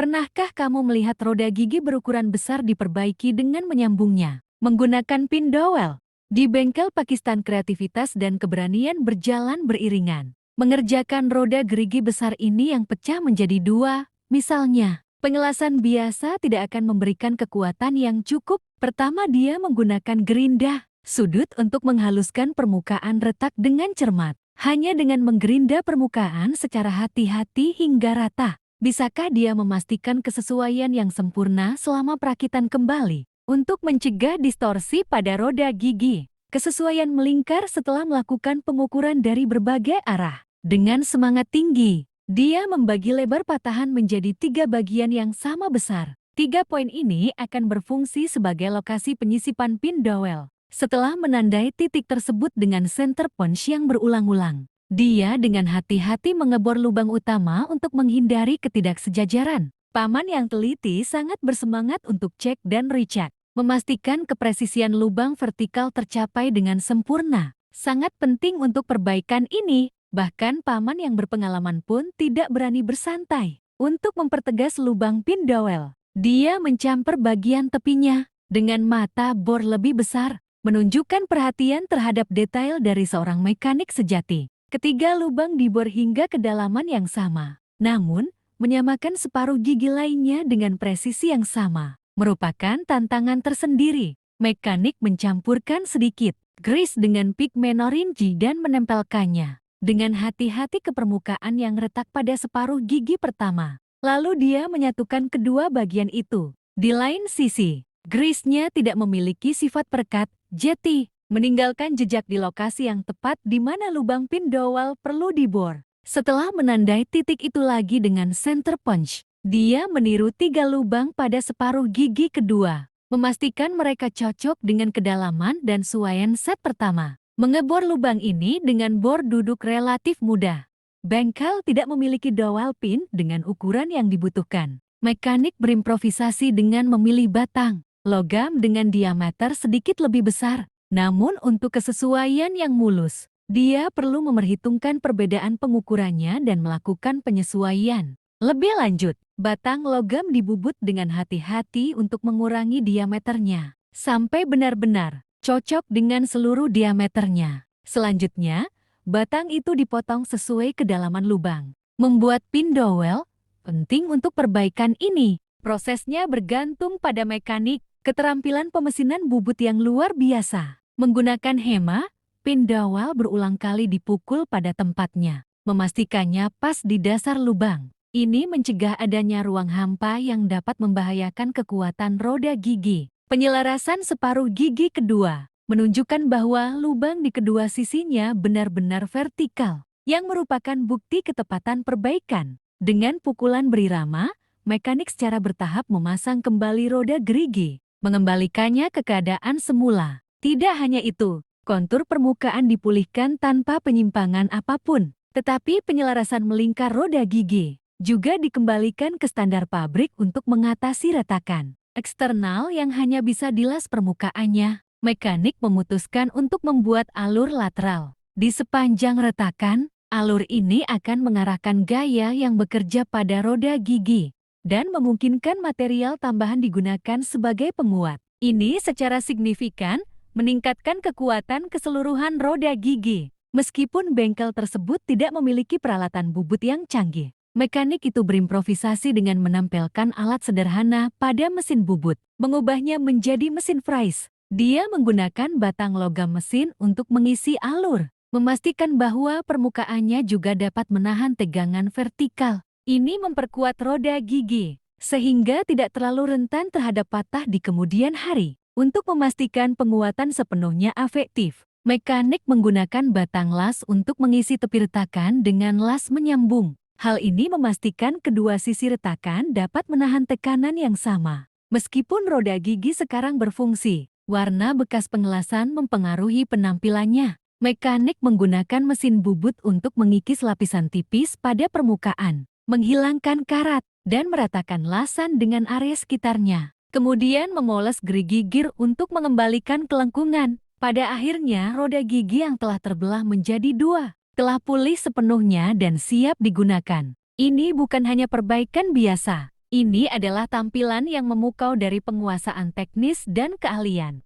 Pernahkah kamu melihat roda gigi berukuran besar diperbaiki dengan menyambungnya menggunakan pin dowel? Di bengkel Pakistan, kreativitas dan keberanian berjalan beriringan. Mengerjakan roda gerigi besar ini yang pecah menjadi dua, misalnya. Pengelasan biasa tidak akan memberikan kekuatan yang cukup. Pertama, dia menggunakan gerinda sudut untuk menghaluskan permukaan retak dengan cermat. Hanya dengan menggerinda permukaan secara hati-hati hingga rata, bisakah dia memastikan kesesuaian yang sempurna selama perakitan kembali? Untuk mencegah distorsi pada roda gigi, kesesuaian melingkar setelah melakukan pengukuran dari berbagai arah. Dengan semangat tinggi, dia membagi lebar patahan menjadi 3 bagian yang sama besar. 3 poin ini akan berfungsi sebagai lokasi penyisipan pin dowel. Setelah menandai titik tersebut dengan center punch yang berulang-ulang, dia dengan hati-hati mengebor lubang utama untuk menghindari ketidaksejajaran. Paman yang teliti sangat bersemangat untuk cek dan recheck, memastikan kepresisian lubang vertikal tercapai dengan sempurna. Sangat penting untuk perbaikan ini. Bahkan paman yang berpengalaman pun tidak berani bersantai. Untuk mempertegas lubang pin dowel, dia mencamper bagian tepinya dengan mata bor lebih besar, menunjukkan perhatian terhadap detail dari seorang mekanik sejati. Ketiga lubang dibor hingga kedalaman yang sama, namun menyamakan separuh gigi lainnya dengan presisi yang sama merupakan tantangan tersendiri. Mekanik mencampurkan sedikit grease dengan pigmen orange dan menempelkannya dengan hati-hati ke permukaan yang retak pada separuh gigi pertama. Lalu dia menyatukan kedua bagian itu. Di lain sisi, grease-nya tidak memiliki sifat perekat, jeti, meninggalkan jejak di lokasi yang tepat di mana lubang pin dowel perlu dibor. Setelah menandai titik itu lagi dengan center punch, dia meniru 3 lubang pada separuh gigi kedua, memastikan mereka cocok dengan kedalaman dan suaian set pertama. Mengebor lubang ini dengan bor duduk relatif mudah. Bengkel tidak memiliki dowel pin dengan ukuran yang dibutuhkan. Mekanik berimprovisasi dengan memilih batang logam dengan diameter sedikit lebih besar. Namun untuk kesesuaian yang mulus, dia perlu memperhitungkan perbedaan pengukurannya dan melakukan penyesuaian. Lebih lanjut, batang logam dibubut dengan hati-hati untuk mengurangi diameternya sampai benar-benar cocok dengan seluruh diameternya. Selanjutnya, batang itu dipotong sesuai kedalaman lubang. Membuat pin dowel penting untuk perbaikan ini. Prosesnya bergantung pada mekanik, keterampilan pemesinan bubut yang luar biasa. Menggunakan hema, pin dowel berulang kali dipukul pada tempatnya, memastikannya pas di dasar lubang. Ini mencegah adanya ruang hampa yang dapat membahayakan kekuatan roda gigi. Penyelarasan separuh gigi kedua menunjukkan bahwa lubang di kedua sisinya benar-benar vertikal, yang merupakan bukti ketepatan perbaikan. Dengan pukulan berirama, mekanik secara bertahap memasang kembali roda gerigi, mengembalikannya ke keadaan semula. Tidak hanya itu, kontur permukaan dipulihkan tanpa penyimpangan apapun, tetapi penyelarasan melingkar roda gigi juga dikembalikan ke standar pabrik untuk mengatasi retakan eksternal yang hanya bisa dilas permukaannya. Mekanik memutuskan untuk membuat alur lateral di sepanjang retakan. Alur ini akan mengarahkan gaya yang bekerja pada roda gigi dan memungkinkan material tambahan digunakan sebagai penguat. Ini secara signifikan meningkatkan kekuatan keseluruhan roda gigi. Meskipun bengkel tersebut tidak memiliki peralatan bubut yang canggih, mekanik itu berimprovisasi dengan menampilkan alat sederhana pada mesin bubut, mengubahnya menjadi mesin fries. Dia menggunakan batang logam mesin untuk mengisi alur, memastikan bahwa permukaannya juga dapat menahan tegangan vertikal. Ini memperkuat roda gigi, sehingga tidak terlalu rentan terhadap patah di kemudian hari. Untuk memastikan penguatan sepenuhnya efektif, mekanik menggunakan batang las untuk mengisi tepi retakan dengan las menyambung. Hal ini memastikan kedua sisi retakan dapat menahan tekanan yang sama. Meskipun roda gigi sekarang berfungsi, warna bekas pengelasan mempengaruhi penampilannya. Mekanik menggunakan mesin bubut untuk mengikis lapisan tipis pada permukaan, menghilangkan karat, dan meratakan lasan dengan area sekitarnya. Kemudian memoles gerigi gir untuk mengembalikan kelengkungan. Pada akhirnya, roda gigi yang telah terbelah menjadi dua telah pulih sepenuhnya dan siap digunakan. Ini bukan hanya perbaikan biasa, Ini adalah tampilan yang memukau dari penguasaan teknis dan keahlian.